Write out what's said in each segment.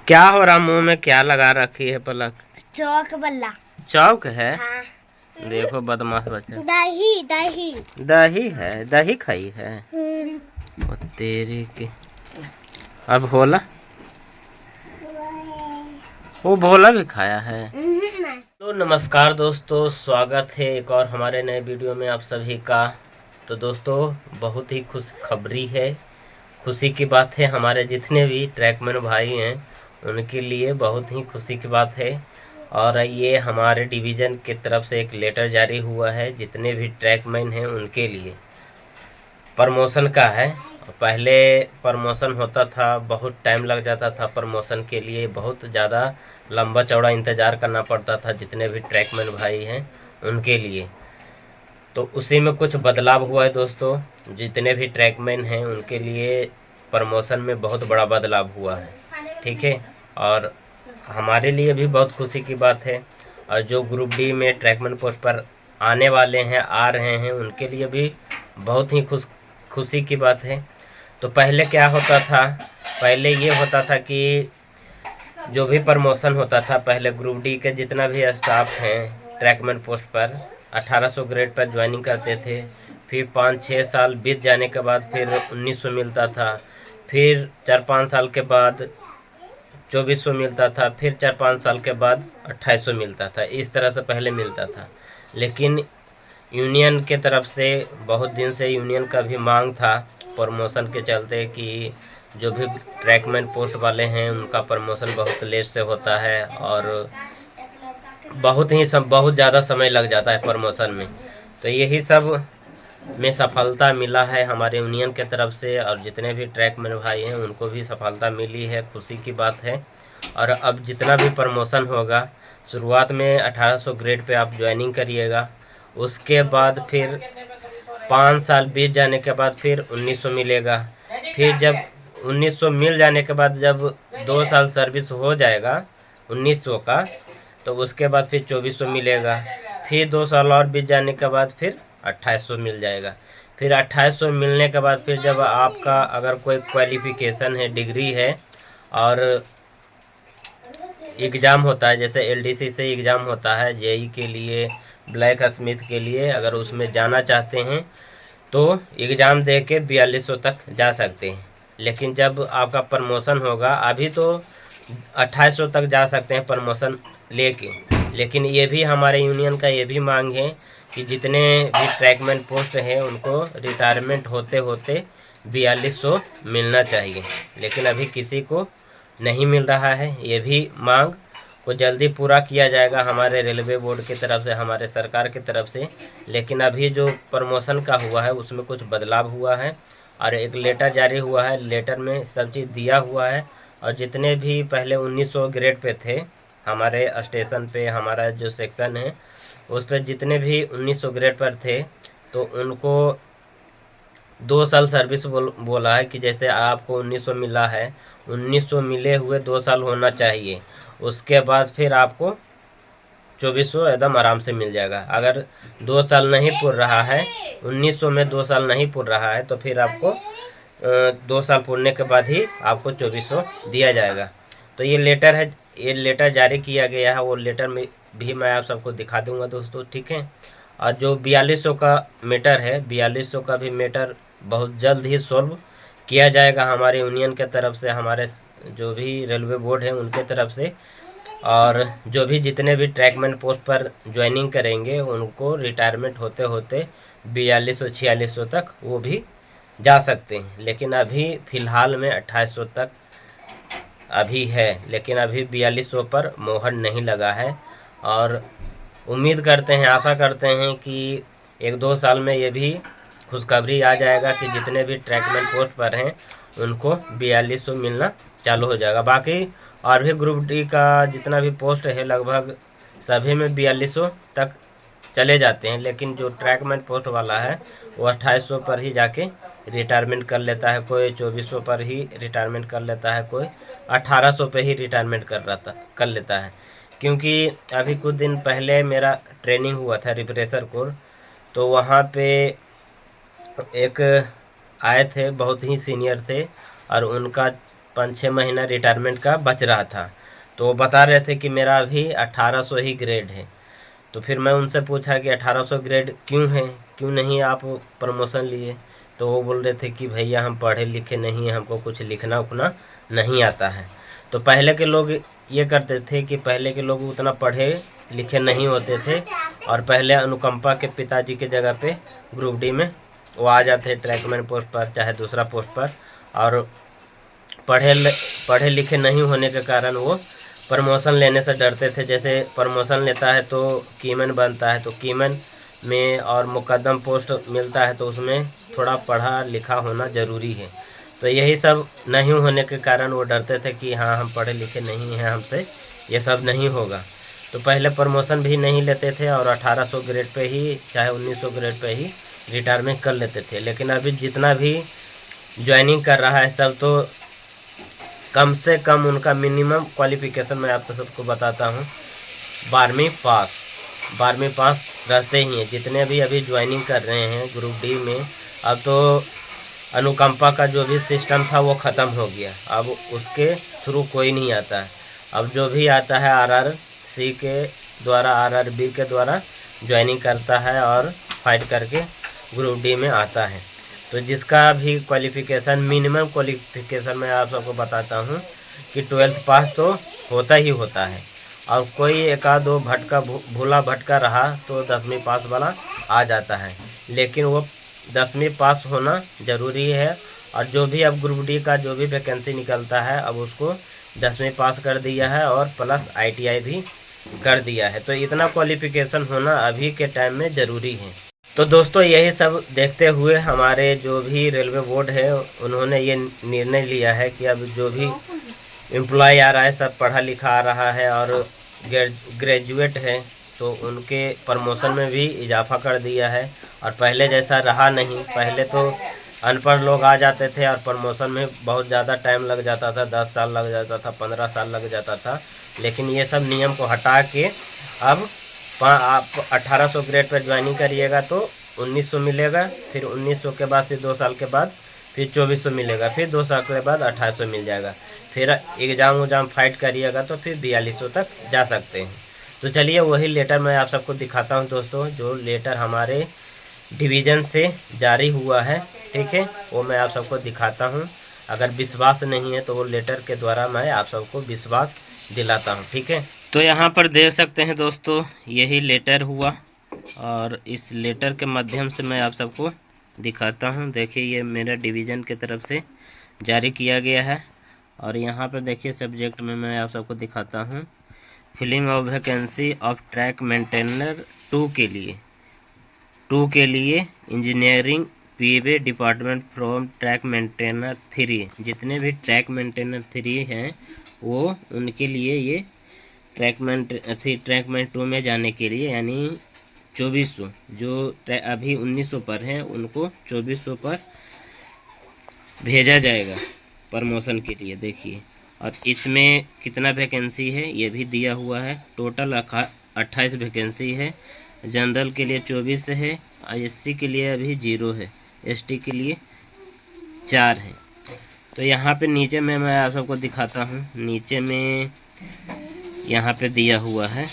क्या हो रहा? मुंह में क्या लगा रखी है पलक? चौक बल्ला। चौक है? हाँ। देखो बदमाश बच्चा। दही दही दही है? दही खाई है? ओ तेरी की। अब भोला? वो भोला भी खाया है? तो नमस्कार दोस्तों, स्वागत है एक और हमारे नए वीडियो में आप सभी का। तो दोस्तों, बहुत ही खुशखबरी है, खुशी की बात है। हमारे जितने भी ट्रैकमैन भाई हैं उनके लिए बहुत ही खुशी की बात है। और ये हमारे डिवीज़न की तरफ से एक लेटर जारी हुआ है, जितने भी ट्रैकमैन हैं उनके लिए प्रमोशन का है। पहले प्रमोशन होता था, बहुत टाइम लग जाता था प्रमोशन के लिए, बहुत ज़्यादा लंबा चौड़ा इंतज़ार करना पड़ता था जितने भी ट्रैकमैन भाई हैं उनके लिए। तो उसी में कुछ बदलाव हुआ है दोस्तों। जितने भी ट्रैकमैन हैं उनके लिए प्रमोशन में बहुत बड़ा बदलाव हुआ है, ठीक है। और हमारे लिए भी बहुत खुशी की बात है। और जो ग्रुप डी में ट्रैकमैन पोस्ट पर आने वाले हैं, आ रहे हैं, उनके लिए भी बहुत ही खुशी की बात है। तो पहले क्या होता था? पहले ये होता था कि जो भी प्रमोशन होता था, पहले ग्रुप डी के जितना भी स्टाफ हैं ट्रैकमैन पोस्ट पर 1800 ग्रेड पर ज्वाइनिंग करते थे। फिर 5-6 साल बीत जाने के बाद फिर 1900 मिलता था। फिर 4-5 साल के बाद 2400 मिलता था। फिर 4-5 साल के बाद 2800 मिलता था। इस तरह से पहले मिलता था। लेकिन यूनियन के तरफ से बहुत दिन से यूनियन का भी मांग था प्रमोशन के चलते कि जो भी ट्रैकमैन पोस्ट वाले हैं उनका प्रमोशन बहुत लेट से होता है और बहुत ज़्यादा समय लग जाता है प्रमोशन में। तो यही सब में सफलता मिला है हमारे यूनियन के तरफ से, और जितने भी ट्रैकमैन भाई हैं उनको भी सफलता मिली है, खुशी की बात है। और अब जितना भी प्रमोशन होगा, शुरुआत में 1800 ग्रेड पे आप ज्वाइनिंग करिएगा। उसके बाद फिर 5 साल बीत जाने के बाद फिर 1900 मिलेगा। फिर जब 1900 मिल जाने के बाद जब 2 साल सर्विस हो जाएगा 1900 का, तो उसके बाद फिर 2400 मिलेगा। फिर 2 साल और बीत जाने के बाद फिर 2800 मिल जाएगा। फिर 2800 मिलने के बाद फिर जब आपका अगर कोई क्वालिफिकेशन है, डिग्री है, और एग्ज़ाम होता है, जैसे एलडीसी से एग्ज़ाम होता है जेई के लिए, ब्लैक स्मिथ के लिए, अगर उसमें जाना चाहते हैं तो एग्ज़ाम दे के 4200 तक जा सकते हैं। लेकिन जब आपका प्रमोशन होगा, अभी तो 2800 तक जा सकते हैं प्रमोशन लेके। लेकिन ये भी हमारे यूनियन का ये भी मांग है कि जितने भी ट्रैकमैन पोस्ट हैं उनको रिटायरमेंट होते होते 4200 मिलना चाहिए। लेकिन अभी किसी को नहीं मिल रहा है। ये भी मांग को जल्दी पूरा किया जाएगा हमारे रेलवे बोर्ड की तरफ से, हमारे सरकार की तरफ से। लेकिन अभी जो प्रमोशन का हुआ है उसमें कुछ बदलाव हुआ है और एक लेटर जारी हुआ है। लेटर में सब चीज़ दिया हुआ है। और जितने भी पहले 1900 ग्रेड पे थे हमारे स्टेशन पे, हमारा जो सेक्शन है उस पर जितने भी 1900 ग्रेड पर थे, तो उनको 2 साल सर्विस बोला है कि जैसे आपको 1900 मिला है, 1900 मिले हुए 2 साल होना चाहिए। उसके बाद फिर आपको 2400 एकदम आराम से मिल जाएगा। अगर 2 साल नहीं पूर रहा है, 1900 में 2 साल नहीं पूर रहा है, तो फिर आपको 2 साल पूरने के बाद ही आपको 2400 दिया जाएगा। तो ये लेटर है, ये लेटर जारी किया गया है। वो लेटर में भी मैं आप सबको दिखा दूंगा दोस्तों, ठीक है। और जो 4200 का मैटर है, 4200 का भी मैटर बहुत जल्द ही सॉल्व किया जाएगा हमारे यूनियन के तरफ से, हमारे जो भी रेलवे बोर्ड है उनके तरफ से। और जो भी जितने भी ट्रैकमैन पोस्ट पर ज्वाइनिंग करेंगे उनको रिटायरमेंट होते होते 4200-4600 तक वो भी जा सकते हैं। लेकिन अभी फ़िलहाल में 2800 तक अभी है, लेकिन अभी 4200 पर मोहर नहीं लगा है। और उम्मीद करते हैं, आशा करते हैं कि 1-2 साल में ये भी खुशखबरी आ जाएगा कि जितने भी ट्रैकमैन पोस्ट पर हैं उनको 4200 मिलना चालू हो जाएगा। बाकी और भी ग्रुप डी का जितना भी पोस्ट है लगभग सभी में 4200 तक चले जाते हैं। लेकिन जो ट्रैकमैन पोस्ट वाला है वो 2800 पर ही जाके रिटायरमेंट कर लेता है, कोई 2400 पर ही रिटायरमेंट कर लेता है, कोई 1800 पे ही रिटायरमेंट कर लेता है। क्योंकि अभी कुछ दिन पहले मेरा ट्रेनिंग हुआ था रिफ्रेशर कोर्स, तो वहाँ पे एक आए थे, बहुत ही सीनियर थे, और उनका 5-6 महीना रिटायरमेंट का बच रहा था, तो वो बता रहे थे कि मेरा अभी 1800 ही ग्रेड है। तो फिर मैं उनसे पूछा कि 1800 ग्रेड क्यों है, क्यों नहीं आप प्रमोशन लिए? तो वो बोल रहे थे कि भैया हम पढ़े लिखे नहीं हैं, हमको कुछ लिखना उखना नहीं आता है। तो पहले के लोग ये करते थे कि पहले के लोग उतना पढ़े लिखे नहीं होते थे, और पहले अनुकंपा के पिताजी के जगह पे ग्रुप डी में वो आ जाते ट्रैकमैन पोस्ट पर चाहे दूसरा पोस्ट पर, और पढ़े लिखे नहीं होने के कारण वो प्रमोशन लेने से डरते थे। जैसे प्रमोशन लेता है तो कीमैन बनता है, तो कीमैन में और मुकदम पोस्ट मिलता है, तो उसमें थोड़ा पढ़ा लिखा होना ज़रूरी है। तो यही सब नहीं होने के कारण वो डरते थे कि हाँ हम पढ़े लिखे नहीं हैं, हमसे ये सब नहीं होगा। तो पहले प्रमोशन भी नहीं लेते थे और 1800 ग्रेड पे ही चाहे 1900 ग्रेड पे ही रिटायरमेंट कर लेते थे। लेकिन अभी जितना भी ज्वाइनिंग कर रहा है सब तो कम से कम उनका मिनिमम क्वालिफिकेशन मैं आप सबको बताता हूँ 12वीं पास रहते ही हैं। जितने भी अभी ज्वाइनिंग कर रहे हैं ग्रुप डी में, अब तो अनुकंपा का जो भी सिस्टम था वो ख़त्म हो गया, अब उसके थ्रू कोई नहीं आता है। अब जो भी आता है RRC के द्वारा, RRB के द्वारा ज्वाइनिंग करता है और फाइट करके ग्रुप डी में आता है। तो जिसका भी क्वालिफ़िकेशन मिनिमम क्वालिफ़िकेशन मैं आप सबको बताता हूँ कि 12th पास तो होता ही होता है, और कोई एक आध दो भूला भटका रहा तो 10वीं पास वाला आ जाता है। लेकिन वो 10वीं पास होना ज़रूरी है, और जो भी अब ग्रुप डी का जो भी वैकेंसी निकलता है अब उसको 10वीं पास कर दिया है और प्लस ITI भी कर दिया है। तो इतना क्वालिफ़िकेशन होना अभी के टाइम में ज़रूरी है। तो दोस्तों यही सब देखते हुए हमारे जो भी रेलवे बोर्ड है उन्होंने ये निर्णय लिया है कि अब जो भी एम्प्लॉय आ रहा है सब पढ़ा लिखा आ रहा है और ग्रेजुएट है, तो उनके प्रमोशन में भी इजाफा कर दिया है। और पहले जैसा रहा नहीं, पहले तो अनपढ़ लोग आ जाते थे और प्रमोशन में बहुत ज़्यादा टाइम लग जाता था, 10 साल लग जाता था, 15 साल लग जाता था। लेकिन ये सब नियम को हटा के अब आप 1800 ग्रेड पर ज्वाइनिंग करिएगा तो 1900 मिलेगा, फिर 1900 के बाद फिर 2 साल के बाद फिर 2400 मिलेगा, फिर 2 साल के बाद 2800 मिल जाएगा, फिर एग्ज़ाम फाइट करिएगा तो फिर 4200 तक जा सकते हैं। तो चलिए वही लेटर मैं आप सबको दिखाता हूं दोस्तों, जो लेटर हमारे डिवीज़न से जारी हुआ है, ठीक है, वो मैं आप सबको दिखाता हूं। अगर विश्वास नहीं है तो वो लेटर के द्वारा मैं आप सबको विश्वास दिलाता हूं, ठीक है। तो यहाँ पर देख सकते हैं दोस्तों, यही लेटर हुआ, और इस लेटर के माध्यम से मैं आप सबको दिखाता हूँ। देखिए ये मेरा डिवीज़न की तरफ से जारी किया गया है, और यहाँ पर देखिए सब्जेक्ट में मैं आप सबको दिखाता हूँ, filling of vacancy of track maintainer 2 के लिए engineering PBA department from track maintainer 3। जितने भी ट्रैक मेंटेनर 3 हैं वो उनके लिए ये ट्रैकमेंट 2 में जाने के लिए, यानी 2400 जो अभी 1900 पर हैं उनको 2400 पर भेजा जाएगा प्रमोशन के लिए। देखिए, और इसमें कितना वैकेंसी है ये भी दिया हुआ है। टोटल 28 वैकेंसी है। जनरल के लिए 24 है, SC के लिए अभी 0 है, ST के लिए 4 है। तो यहाँ पे नीचे में मैं आप सबको दिखाता हूँ, नीचे में यहाँ पे दिया हुआ है।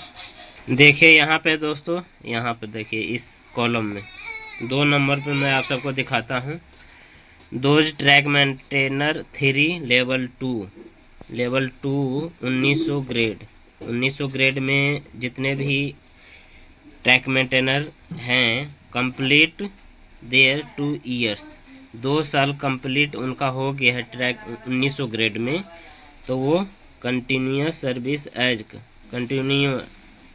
देखिए यहाँ पे दोस्तों, यहाँ पे देखिए इस कॉलम में 2 नंबर पे मैं आप सबको दिखाता हूँ, those track maintainer 3 level 2 1900 grade में जितने भी ट्रैक मेंटेनर हैं कंप्लीट देयर 2 ईयर्स, 2 साल कंप्लीट उनका हो गया है ट्रैक 1900 ग्रेड में, तो वो कंटिन्यूस सर्विस एज कंटिन्यू,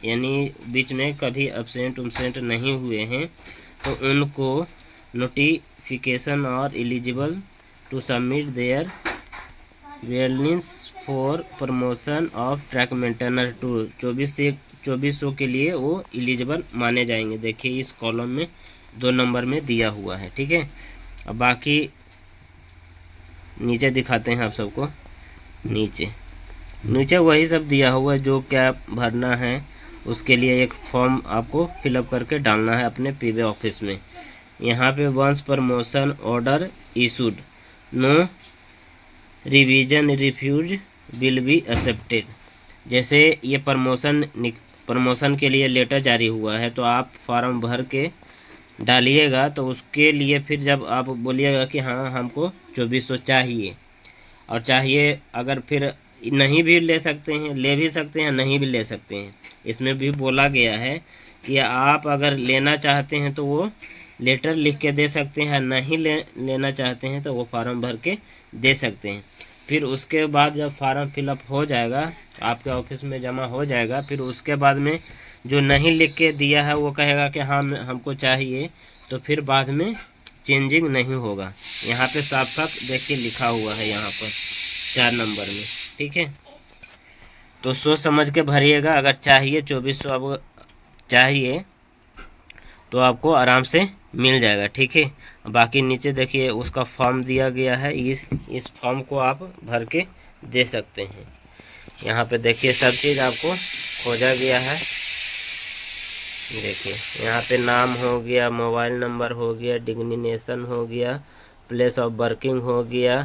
यानी बीच में कभी एब्सेंट नहीं हुए हैं, तो उनको नोटिफिकेशन और eligible to submit their willingness for promotion of track maintainer 2 2400 के लिए वो एलिजिबल माने जाएंगे। देखिए इस कॉलम में 2 नंबर में दिया हुआ है, ठीक है। अब बाकी नीचे दिखाते हैं आप सबको, नीचे वही सब दिया हुआ है, जो क्या भरना है उसके लिए एक फॉर्म आपको फिलअप करके डालना है अपने PBA ऑफिस में। यहाँ पे once promotion order issued no revision refuse will be accepted. जैसे ये प्रमोशन के लिए लेटर जारी हुआ है तो आप फॉर्म भर के डालिएगा, तो उसके लिए फिर जब आप बोलिएगा कि हाँ हमको 2400 चाहिए, और चाहिए अगर फिर नहीं भी ले सकते हैं, ले भी सकते हैं, नहीं भी ले सकते हैं। इसमें भी बोला गया है कि आप अगर लेना चाहते हैं तो वो लेटर लिख के दे सकते हैं, नहीं लेना चाहते हैं तो वो फार्म भर के दे सकते हैं। फिर उसके बाद जब फार्म फिलअप हो जाएगा, आपके ऑफिस में जमा हो जाएगा, फिर उसके बाद में जो नहीं लिख के दिया है वो कहेगा कि हाँ हमको चाहिए, तो फिर बाद में चेंजिंग नहीं होगा। यहाँ पे साफ साफ देख के लिखा हुआ है यहाँ पर 4 नंबर में, ठीक है। तो सोच समझ के भरिएगा। अगर चाहिए 2400 अब चाहिए तो आपको आराम से मिल जाएगा, ठीक है। बाकी नीचे देखिए उसका फॉर्म दिया गया है, इस फॉर्म को आप भर के दे सकते हैं। यहाँ पे देखिए सब चीज़ आपको खोजा गया है। देखिए यहाँ पे नाम हो गया, मोबाइल नंबर हो गया, डिग्निनेशन हो गया, प्लेस ऑफ वर्किंग हो गया,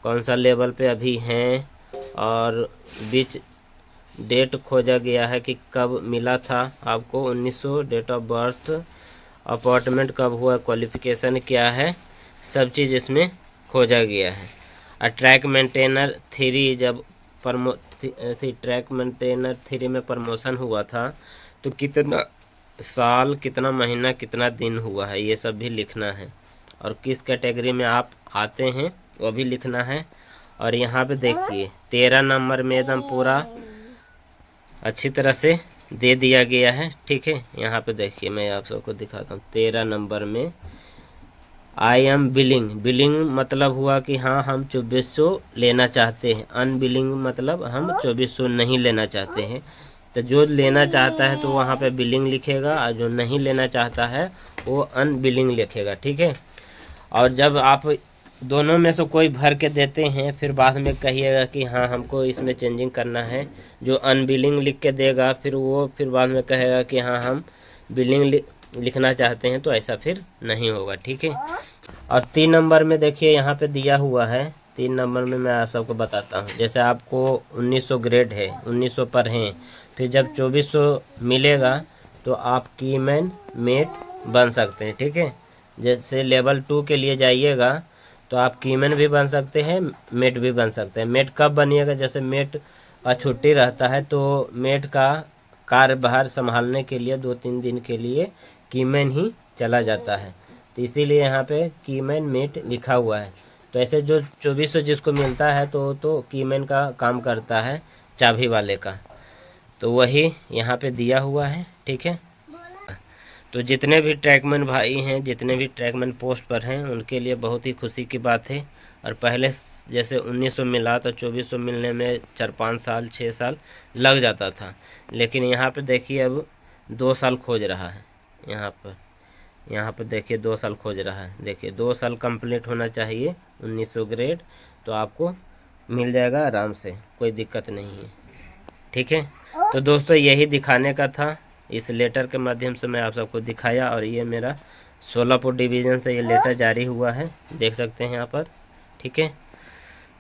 कौन सा लेवल पे अभी हैं, और बीच डेट खोजा गया है कि कब मिला था आपको 1900, डेट ऑफ बर्थ, अपॉइंटमेंट कब हुआ, क्वालिफिकेशन क्या है, सब चीज़ इसमें खोजा गया है। और ट्रैक मेंटेनर 3 जब ट्रैक मेंटेनर 3 में प्रमोशन हुआ था तो कितना साल, कितना महीना, कितना दिन हुआ है, ये सब भी लिखना है। और किस कैटेगरी में आप आते हैं वो भी लिखना है। और यहाँ पे देखिए 13 नंबर में एकदम पूरा अच्छी तरह से दे दिया गया है, ठीक है। यहाँ पे देखिए मैं आप सबको दिखाता हूँ। 13 नंबर में आई एम बिलिंग मतलब हुआ कि हाँ हम 2400 लेना चाहते हैं। अनबिलिंग मतलब हम 2400 नहीं लेना चाहते हैं। तो जो लेना चाहता है तो वहाँ पे बिलिंग लिखेगा, और जो नहीं लेना चाहता है वो अनबिलिंग लिखेगा, ठीक है। और जब आप दोनों में से कोई भर के देते हैं फिर बाद में कहिएगा कि हाँ हमको इसमें चेंजिंग करना है। जो अनबिलिंग लिख के देगा फिर वो फिर बाद में कहेगा कि हाँ हम बिलिंग लिखना चाहते हैं, तो ऐसा फिर नहीं होगा, ठीक है। और 3 नंबर में देखिए यहाँ पे दिया हुआ है। 3 नंबर में मैं आप सबको बताता हूँ। जैसे आपको 1900 ग्रेड है, 1900 पर हैं, फिर जब 2400 मिलेगा तो आप कीमैन मेट बन सकते हैं, ठीक है। जैसे लेवल 2 के लिए जाइएगा तो आप कीमैन भी बन सकते हैं, मेट भी बन सकते हैं। मेट कब बनिएगा, जैसे मेट का छुट्टी रहता है तो मेट का कार्यभार संभालने के लिए 2-3 दिन के लिए कीमैन ही चला जाता है, तो इसीलिए यहाँ पे कीमैन मेट लिखा हुआ है। तो ऐसे जो 2400 जिसको मिलता है तो कीमैन का काम करता है, चाबी वाले का, तो वही यहाँ पे दिया हुआ है, ठीक है। तो जितने भी ट्रैकमैन भाई हैं, जितने भी ट्रैकमैन पोस्ट पर हैं, उनके लिए बहुत ही खुशी की बात है। और पहले जैसे 1900 मिला तो 2400 मिलने में 4-5 साल 6 साल लग जाता था, लेकिन यहाँ पे देखिए अब 2 साल खोज रहा है। यहाँ पर देखिए 2 साल खोज रहा है। देखिए 2 साल कंप्लीट होना चाहिए 1900 ग्रेड, तो आपको मिल जाएगा आराम से, कोई दिक्कत नहीं है, ठीक है। तो दोस्तों यही दिखाने का था, इस लेटर के माध्यम से मैं आप सबको दिखाया। और ये मेरा सोलापुर डिवीज़न से ये लेटर जारी हुआ है, देख सकते हैं यहाँ पर, ठीक है।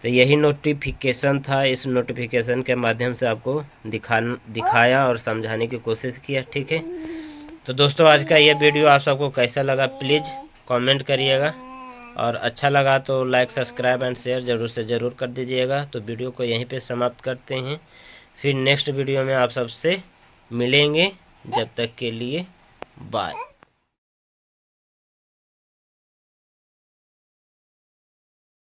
तो यही नोटिफिकेशन था, इस नोटिफिकेशन के माध्यम से आपको दिखाया और समझाने की कोशिश किया, ठीक है। तो दोस्तों आज का ये वीडियो आप सबको कैसा लगा प्लीज़ कमेंट करिएगा, और अच्छा लगा तो लाइक, सब्सक्राइब एंड शेयर ज़रूर से ज़रूर कर दीजिएगा। तो वीडियो को यहीं पे समाप्त करते हैं, फिर नेक्स्ट वीडियो में आप सबसे मिलेंगे। जब तक के लिए बाय।